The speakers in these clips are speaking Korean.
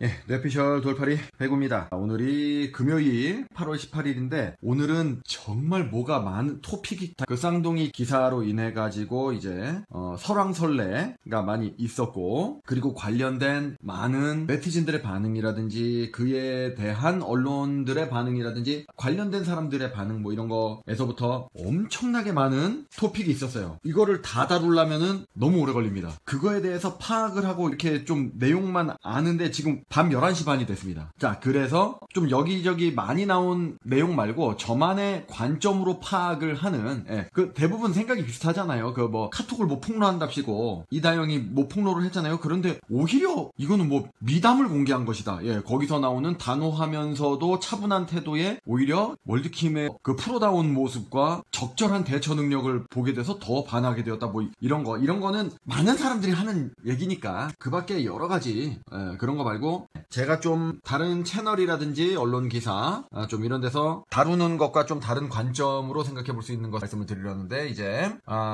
예, 뇌피셜 돌팔이 배구입니다. 오늘이 금요일 8월 18일인데 오늘은 정말 뭐가 많은 토픽이 그 쌍둥이 기사로 인해 가지고 이제 설왕설래가 많이 있었고, 그리고 관련된 많은 네티즌들의 반응이라든지 그에 대한 언론들의 반응이라든지 관련된 사람들의 반응 뭐 이런 거에서부터 엄청나게 많은 토픽이 있었어요. 이거를 다 다루려면은 너무 오래 걸립니다. 그거에 대해서 파악을 하고 이렇게 좀 내용만 아는데 지금 밤 11시 반이 됐습니다. 자, 그래서 좀 여기저기 많이 나온 내용 말고 저만의 관점으로 파악을 하는, 그 대부분 생각이 비슷하잖아요. 그 뭐 카톡을 뭐 폭로한답시고 이다영이 뭐 폭로를 했잖아요. 그런데 오히려 이거는 뭐 미담을 공개한 것이다. 예, 거기서 나오는 단호하면서도 차분한 태도에 오히려 월드킴의 그 프로다운 모습과 적절한 대처 능력을 보게 돼서 더 반하게 되었다. 뭐 이런 거는 많은 사람들이 하는 얘기니까 그 밖에 여러 가지 그런 거 말고 제가 좀 다른 채널이라든지 언론 기사 좀 이런 데서 다루는 것과 좀 다른 관점으로 생각해 볼 수 있는 것 말씀을 드리려는데, 이제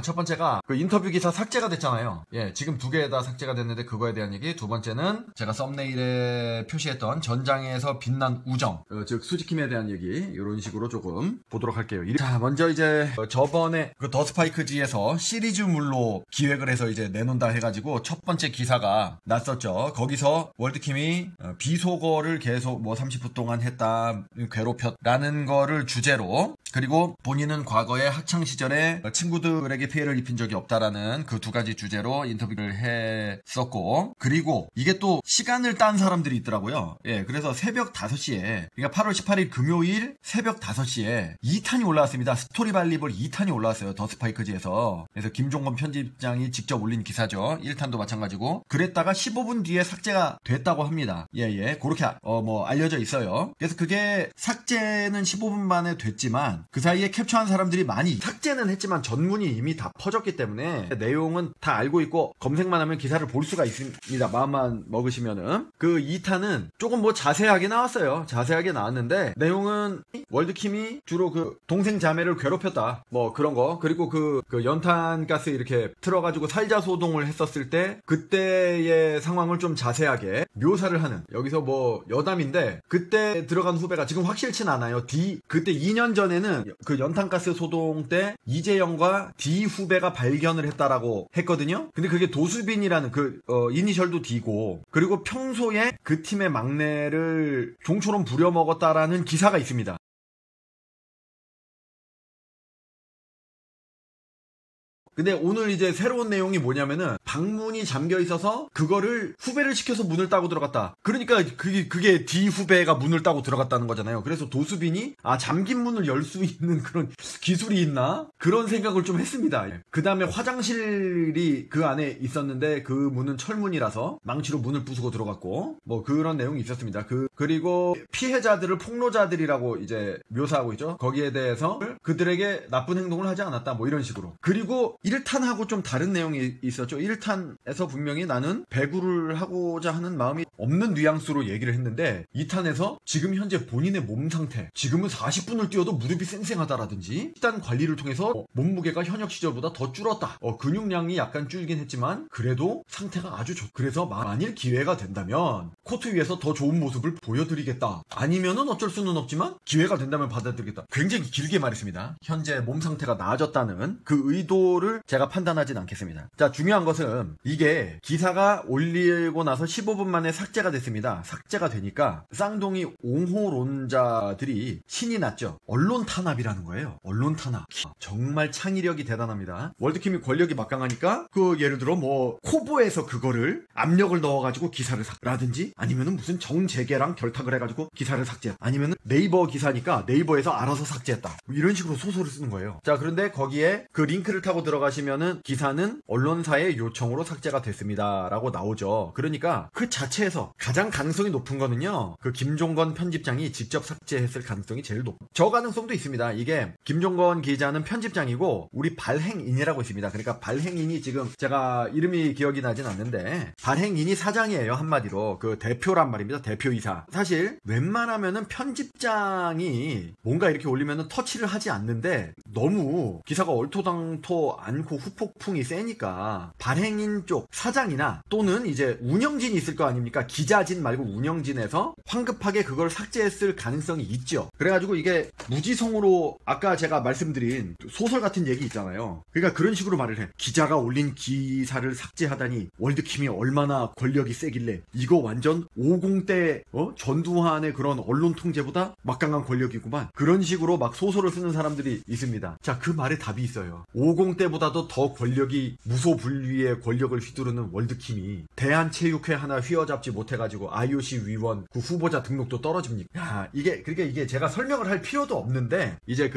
첫 번째가 그 인터뷰 기사 삭제가 됐잖아요. 예, 지금 두 개 다 삭제가 됐는데 그거에 대한 얘기. 두 번째는 제가 썸네일에 표시했던 전장에서 빛난 우정, 즉 수지킴에 대한 얘기, 이런 식으로 조금 보도록 할게요. 자, 먼저 이제 저번에 그 더 스파이크지에서 시리즈물로 기획을 해서 이제 내놓는다 해가지고 첫 번째 기사가 났었죠. 거기서 월드킴이 비속어를 계속 뭐 30분 동안 했다, 괴롭혔다는 거를 주제로, 그리고 본인은 과거에 학창시절에 친구들에게 피해를 입힌 적이 없다라는 그 두 가지 주제로 인터뷰를 했었고, 그리고 이게 또 시간을 딴 사람들이 있더라고요. 예, 그래서 새벽 5시에, 그러니까 8월 18일 금요일 새벽 5시에 2탄이 올라왔습니다. 스토리 발리볼 2탄이 올라왔어요. 더 스파이크지에서. 그래서 김종건 편집장이 직접 올린 기사죠. 1탄도 마찬가지고. 그랬다가 15분 뒤에 삭제가 됐다고 합니다. 예, 그렇게 뭐 알려져 있어요. 그래서 그게 삭제는 15분 만에 됐지만 그 사이에 캡처한 사람들이 많이 삭제는 했지만 전문이 이미 다 퍼졌기 때문에 내용은 다 알고 있고 검색만 하면 기사를 볼 수가 있습니다. 마음만 먹으시면은. 그 2탄은 조금 뭐 자세하게 나왔어요. 자세하게 나왔는데 내용은 월드킴이 주로 그 동생 자매를 괴롭혔다, 뭐 그런 거, 그리고 그 연탄가스 이렇게 틀어가지고 살자소동을 했었을 때 그때의 상황을 좀 자세하게 묘사를 하는, 여기서 뭐 여담인데 그때 들어간 후배가 지금 확실치는 않아요. 그때 2년 전에는 그 연탄가스 소동 때 이재영과 D 후배가 발견을 했다라고 했거든요. 근데 그게 도수빈이라는 이니셜도 D고, 그리고 평소에 그 팀의 막내를 종처럼 부려먹었다라는 기사가 있습니다. 근데 오늘 이제 새로운 내용이 뭐냐면은 방문이 잠겨 있어서 그거를 후배를 시켜서 문을 따고 들어갔다. 그러니까 그게 D 후배가 문을 따고 들어갔다는 거잖아요. 그래서 도수빈이 잠긴 문을 열 수 있는 그런 기술이 있나? 그런 생각을 좀 했습니다. 그 다음에 화장실이 그 안에 있었는데 그 문은 철문이라서 망치로 문을 부수고 들어갔고, 뭐 그런 내용이 있었습니다. 그리고 피해자들을 폭로자들이라고 이제 묘사하고 있죠. 거기에 대해서 그들에게 나쁜 행동을 하지 않았다, 뭐 이런 식으로. 그리고 1탄하고 좀 다른 내용이 있었죠. 1탄에서 분명히 나는 배구를 하고자 하는 마음이 없는 뉘앙스로 얘기를 했는데 2탄에서 지금 현재 본인의 몸 상태, 지금은 40분을 뛰어도 무릎이 쌩쌩하다라든지 식단 관리를 통해서 몸무게가 현역 시절보다 더 줄었다, 근육량이 약간 줄긴 했지만 그래도 상태가 아주 그래서 만일 기회가 된다면 코트 위에서 더 좋은 모습을 보여드리겠다, 아니면은 어쩔 수는 없지만 기회가 된다면 받아들이겠다. 굉장히 길게 말했습니다. 현재 몸 상태가 나아졌다는 그 의도를 제가 판단하진 않겠습니다. 자, 중요한 것은 이게 기사가 올리고 나서 15분 만에 삭제가 됐습니다. 삭제가 되니까 쌍둥이 옹호론자들이 신이 났죠. 언론 탄압이라는 거예요. 언론 탄압. 정말 창의력이 대단합니다. 월드킴이 권력이 막강하니까 예를 들어 뭐 코보에서 그거를 압력을 넣어가지고 기사를 라든지, 아니면은 무슨 정재계랑 결탁을 해가지고 기사를 삭제, 아니면은 네이버 기사니까 네이버에서 알아서 삭제했다, 뭐 이런 식으로 소설을 쓰는 거예요. 자, 그런데 거기에 그 링크를 타고 들어가시면은 기사는 언론사의 요청으로 삭제가 됐습니다 라고 나오죠. 그러니까 그 자체에서 가장 가능성이 높은 거는요, 그 김종건 편집장이 직접 삭제했을 가능성이 제일 저 가능성도 있습니다. 이게 김종건 기자는 편집장이고 우리 발행인이라고 있습니다. 그러니까 발행인이 지금 제가 이름이 기억이 나진 않는데 발행인이 사장이에요. 한마디로 그 대표란 말입니다. 대표이사. 사실 웬만하면은 편집장이 뭔가 이렇게 올리면은 터치를 하지 않는데 너무 기사가 얼토당토 많고 후폭풍이 세니까 발행인 쪽 사장이나 또는 이제 운영진이 있을 거 아닙니까? 기자진 말고 운영진에서 황급하게 그걸 삭제했을 가능성이 있죠. 그래가지고 이게 무지성으로 아까 제가 말씀드린 소설 같은 얘기 있잖아요. 그러니까 그런 식으로 말을 해. 기자가 올린 기사를 삭제하다니 월드킴이 얼마나 권력이 세길래 이거 완전 50대 전두환의 그런 언론 통제보다 막강한 권력이구만. 그런 식으로 막 소설을 쓰는 사람들이 있습니다. 자, 그 말에 답이 있어요. 50대보다도 더 권력이 무소불위의 권력을 휘두르는 월드킴이 대한체육회 하나 휘어잡지 못해가지고 IOC 위원 그 후보자 등록도 떨어집니까? 야, 그러니까 이게 제가 설명을 할 필요도 없는데 이제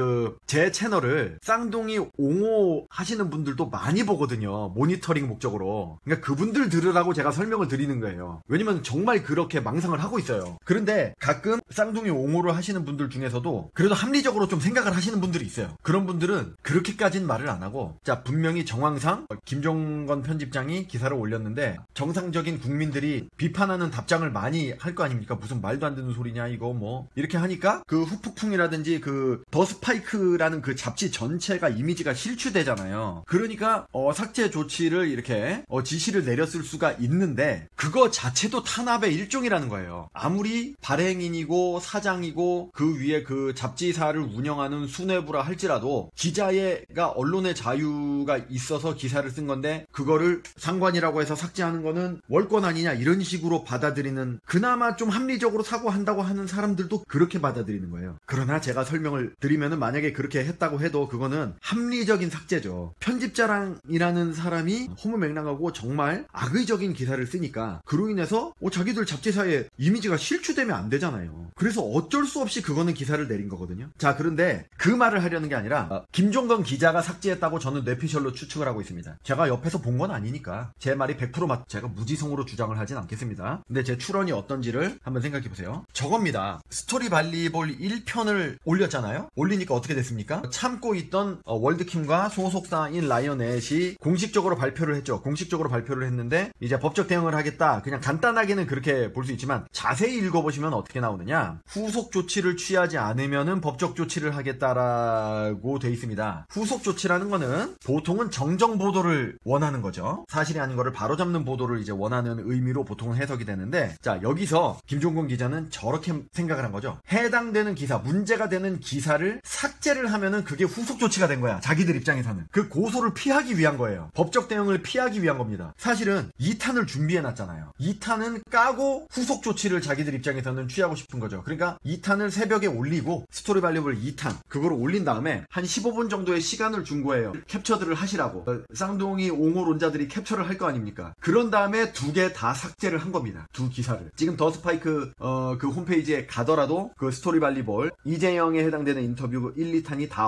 제 채널을 쌍둥이 옹호 하시는 분들도 많이 보거든요. 모니터링 목적으로. 그러니까 그분들 들으라고 제가 설명을 드리는 거예요. 왜냐면 정말 그렇게 망상을 하고 있어요. 그런데 가끔 쌍둥이 옹호를 하시는 분들 중에서도 그래도 합리적으로 좀 생각을 하시는 분들이 있어요. 그런 분들은 그렇게까지는 말을 안 하고, 자, 분명히 정황상 김종건 편집장이 기사를 올렸는데 정상적인 국민들이 비판하는 답장을 많이 할 거 아닙니까? 무슨 말도 안 되는 소리냐 이거 뭐 이렇게 하니까 그 후폭풍이라든지 그 더 스파이크라는 그 잡지 전체가 이미지가 실추되잖아요. 그러니까 삭제 조치를 이렇게 지시를 내렸을 수가 있는데 그거 자체도 탄압의 일종이라는 거예요. 아무리 발행인이고 사장이고 그 위에 그 잡지사를 운영하는 수뇌부라 할지라도 기자가 언론의 자유가 있어서 기사를 쓴 건데 그거를 상관이라고 해서 삭제하는 거는 월권 아니냐 이런 식으로 받아들이는, 그나마 좀 합리적으로 사고한다고 하는 사람들도 그렇게 받아들이는 거예요. 그러나 제가 설명을 드리면은 만약에 그렇게 했다고 해도 그거는 합리적인 삭제죠. 편집자랑이라는 사람이 허무맹랑하고 정말 악의적인 기사를 쓰니까 그로 인해서 자기들 잡지사의 이미지가 실추되면 안 되잖아요. 그래서 어쩔 수 없이 그거는 기사를 내린 거거든요. 자, 그런데 그 말을 하려는 게 아니라 김종건 기자가 삭제했다고 저는 뇌피셜로 추측을 하고 있습니다. 제가 옆에서 본 건 아니니까 제 말이 100% 제가 무지성으로 주장을 하진 않겠습니다. 근데 제 추론이 어떤지를 한번 생각해 보세요. 저겁니다. 스토리 발리볼 1편을 올렸잖아요. 올리니까 어떻게 됐습니까? 참고 있던 월드킴과 소속사인 라이언넷이 공식적으로 발표를 했죠. 공식적으로 발표를 했는데 이제 법적 대응을 하겠다. 그냥 간단하게는 그렇게 볼 수 있지만 자세히 읽어보시면 어떻게 나오느냐, 후속 조치를 취하지 않으면은 법적 조치를 하겠다라고 돼 있습니다. 후속 조치라는 거는 보통은 정정 보도를 원하는 거죠. 사실이 아닌 거를 바로잡는 보도를 이제 원하는 의미로 보통은 해석이 되는데, 자, 여기서 김종건 기자는 저렇게 생각을 한 거죠. 해당되는 기사, 문제가 되는 기사를 삭제를 하면은 그게 후속 조치가 된 거야. 자기들 입장에서는 그 고소를 피하기 위한 거예요. 법적 대응을 피하기 위한 겁니다. 사실은 2탄을 준비해 놨잖아요. 2탄은 까고 후속 조치를 자기들 입장에서는 취하고 싶은 거죠. 그러니까 2탄을 새벽에 올리고 스토리 발리볼 2탄 그거를 올린 다음에 한 15분 정도의 시간을 준 거예요. 캡처들을 하시라고. 쌍둥이 옹호론자들이 캡처를 할 거 아닙니까? 그런 다음에 두 개 다 삭제를 한 겁니다. 두 기사를. 지금 더 스파이크 그 홈페이지에 가더라도 그 스토리 발리볼 이재영에 해당되는 인터뷰 1, 2탄이 다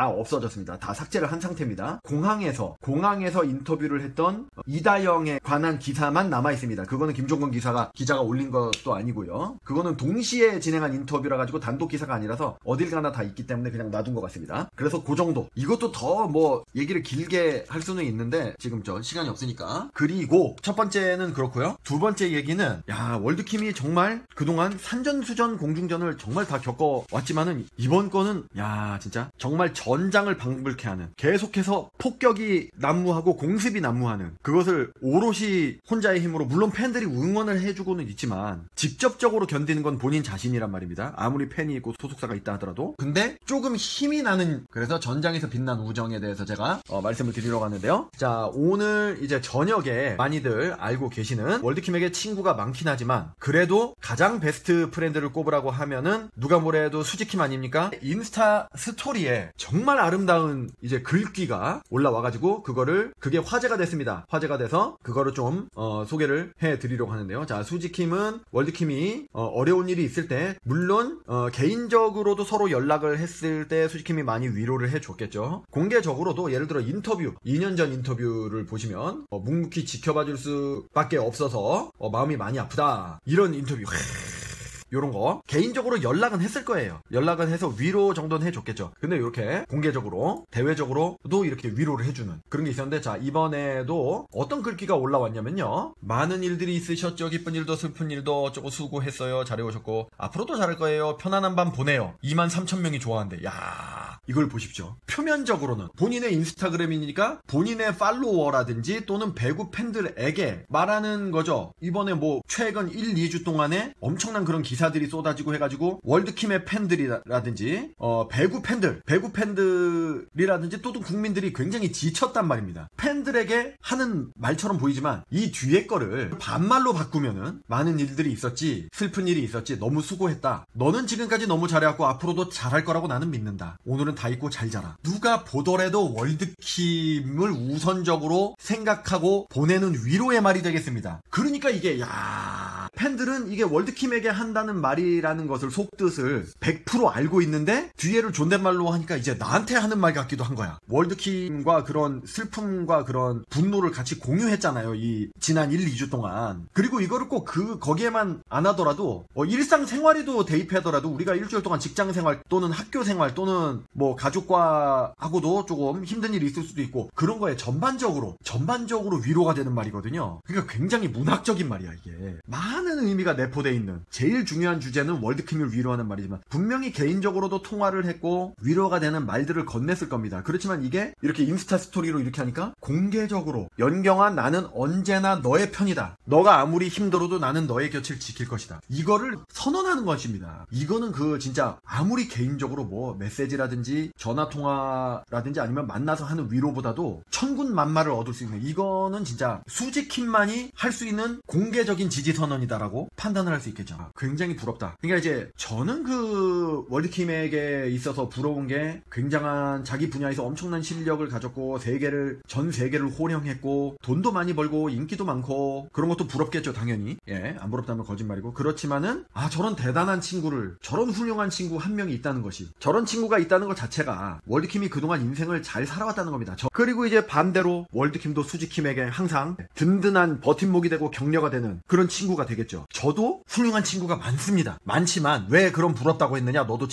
없어졌습니다. 다 삭제를 한 상태입니다. 공항에서 인터뷰를 했던 이다영에 관한 기사만 남아 있습니다. 그거는 김종건 기자가 올린 것도 아니고요. 그거는 동시에 진행한 인터뷰라 가지고 단독 기사가 아니라서 어딜 가나 다 있기 때문에 그냥 놔둔 것 같습니다. 그래서 그 정도. 이것도 더 뭐 얘기를 길게 할 수는 있는데 지금 시간이 없으니까. 그리고 첫 번째는 그렇고요. 두 번째 얘기는, 야, 월드킴이 정말 그동안 산전수전 공중전을 정말 다 겪어왔지만은 이번 거는 야, 진짜 정말 전장을 방불케 하는, 계속해서 폭격이 난무하고 공습이 난무하는, 그것을 오롯이 혼자의 힘으로, 물론 팬들이 응원을 해주고는 있지만 직접적으로 견디는 건 본인 자신이란 말입니다. 아무리 팬이 있고 소속사가 있다 하더라도. 근데 조금 힘이 나는, 그래서 전장에서 빛난 우정에 대해서 제가 말씀을 드리려고 하는데요. 자, 오늘 이제 저녁에 많이들 알고 계시는, 월드킴에게 친구가 많긴 하지만 그래도 가장 베스트 프렌드를 꼽으라고 하면은 누가 뭐래도 수지킴 아닙니까? 인스타 스토리에 정말 아름다운 이제 글귀가 올라와가지고 그게 화제가 됐습니다. 화제가 돼서 그거를 좀 소개를 해드리려고 하는데요. 자, 수지킴은 월드킴이 어려운 일이 있을 때, 물론 개인적으로도 서로 연락을 했을 때 수지킴이 많이 위로를 해줬겠죠. 공개적으로도 예를 들어 인터뷰, 2년 전 인터뷰를 보시면 묵묵히 지켜봐줄 수밖에 없어서 마음이 많이 아프다, 이런 인터뷰 요런 거 개인적으로 연락은 했을 거예요. 연락은 해서 위로 정도는 해줬겠죠. 근데 이렇게 공개적으로, 대외적으로도 이렇게 위로를 해주는 그런 게 있었는데, 자, 이번에도 어떤 글귀가 올라왔냐면요. 많은 일들이 있으셨죠. 기쁜 일도 슬픈 일도 어쩌고 수고했어요. 잘해오셨고 앞으로도 잘할 거예요. 편안한 밤 보내요. 23,000명이 좋아한대. 야, 이걸 보십시오. 표면적으로는 본인의 인스타그램이니까 본인의 팔로워라든지 또는 배구 팬들에게 말하는 거죠. 이번에 뭐 최근 1, 2주 동안에 엄청난 그런 기사들이 쏟아지고 해가지고 월드킴의 팬들이라든지 배구 팬들이라든지 또는 국민들이 굉장히 지쳤단 말입니다. 팬들에게 하는 말처럼 보이지만 이 뒤에 거를 반말로 바꾸면은 많은 일들이 있었지, 슬픈 일이 있었지, 너무 수고했다, 너는 지금까지 너무 잘해왔고 앞으로도 잘할 거라고 나는 믿는다, 오늘은 다 잊고 잘 자라. 누가 보더라도 월드킴을 우선적으로 생각하고 보내는 위로의 말이 되겠습니다. 그러니까 이게 팬들은 이게 월드킴에게 한다는 말이라는 것을 속뜻을 100% 알고 있는데 뒤에를 존댓말로 하니까 이제 나한테 하는 말 같기도 한 거야. 월드킴과 그런 슬픔과 그런 분노를 같이 공유했잖아요, 이 지난 1, 2주 동안. 그리고 이거를 꼭 거기에만 안 하더라도 일상생활에도 대입하더라도 우리가 일주일 동안 직장생활 또는 학교생활 또는 뭐 가족과 하고도 조금 힘든 일이 있을 수도 있고 그런 거에 전반적으로 위로가 되는 말이거든요. 그러니까 굉장히 문학적인 말이야. 이게 많은 의미가 내포되어 있는, 제일 중요한 주제는 월드킴을 위로하는 말이지만 분명히 개인적으로도 통화를 했고 위로가 되는 말들을 건넸을 겁니다. 그렇지만 이게 이렇게 인스타 스토리로 이렇게 하니까 공개적으로 연경아, 나는 언제나 너의 편이다, 너가 아무리 힘들어도 나는 너의 곁을 지킬 것이다, 이거를 선언하는 것입니다. 이거는 진짜 아무리 개인적으로 뭐 메시지라든지 전화통화라든지 아니면 만나서 하는 위로보다도 천군만마를 얻을 수 있는, 이거는 진짜 수지킴만이 할 수 있는 공개적인 지지선언이다라고 판단을 할 수 있겠죠. 굉장히 부럽다. 그러니까 이제 저는 월드킴에게 있어서 부러운 게 굉장한 자기 분야에서 엄청난 실력을 가졌고 전 세계를 호령했고 돈도 많이 벌고 인기도 많고 그런 것도 부럽겠죠, 당연히. 안 부럽다면 거짓말이고. 그렇지만은 저런 대단한 친구를, 저런 훌륭한 친구 한 명이 있다는 것이, 저런 친구가 있다는 것 자체가 월드킴이 그동안 인생을 잘 살아왔다는 겁니다. 그리고 이제 반대로 월드킴도 수지킴에게 항상 든든한 버팀목이 되고 격려가 되는 그런 친구가 되겠죠. 저도 훌륭한 친구가 많지만 왜 그런 부럽다고 했느냐, 너도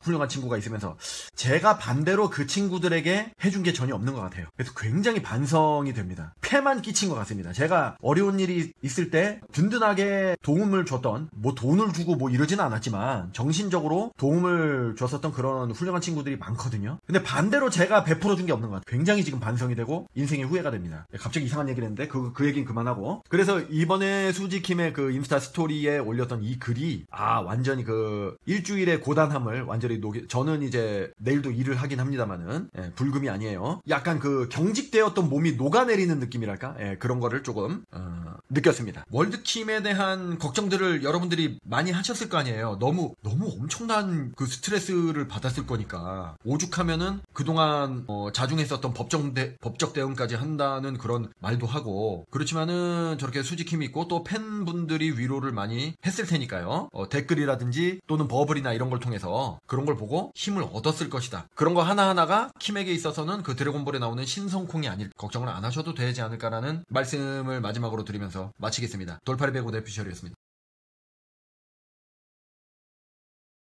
훌륭한 친구가 있으면서. 제가 반대로 그 친구들에게 해준 게 전혀 없는 것 같아요. 그래서 굉장히 반성이 됩니다. 폐만 끼친 것 같습니다. 제가 어려운 일이 있을 때 든든하게 도움을 줬던, 뭐 돈을 주고 뭐 이러지는 않았지만 정신적으로 도움을 줬었던 그런 훌륭한 친구들이 많거든요. 근데 반대로 제가 베풀어준 게 없는 것 같아요. 굉장히 지금 반성이 되고 인생의 후회가 됩니다. 갑자기 이상한 얘기를 했는데 그 얘기는 그만하고. 그래서 이번에 수지킴의 그 인스타 스토리에 올렸던 이 글이 완전히 일주일의 고단함을 완전히 저는 이제 내일도 일을 하긴 합니다만은 불금이 아니에요. 약간 경직되었던 몸이 녹아내리는 느낌이랄까, 그런 거를 조금 느꼈습니다. 월드킴에 대한 걱정들을 여러분들이 많이 하셨을 거 아니에요. 너무 엄청난 스트레스를 받았을 거니까. 오죽하면은 그동안 자중했었던 법적 대응까지 한다는 그런 말도 하고. 그렇지만은 저렇게 수지킴이 있고 또 팬분들이 위로를 많이 했을 테니까요. 댓글이라든지 또는 버블이나 이런 걸 통해서 그런 걸 보고 힘을 얻었을 것이다. 그런 거 하나하나가 킴에게 있어서는 드래곤볼에 나오는 신성콩이 아닐, 걱정을 안 하셔도 되지 않을까라는 말씀을 마지막으로 드리면서 마치겠습니다. 돌팔이 배구 대피셜이었습니다.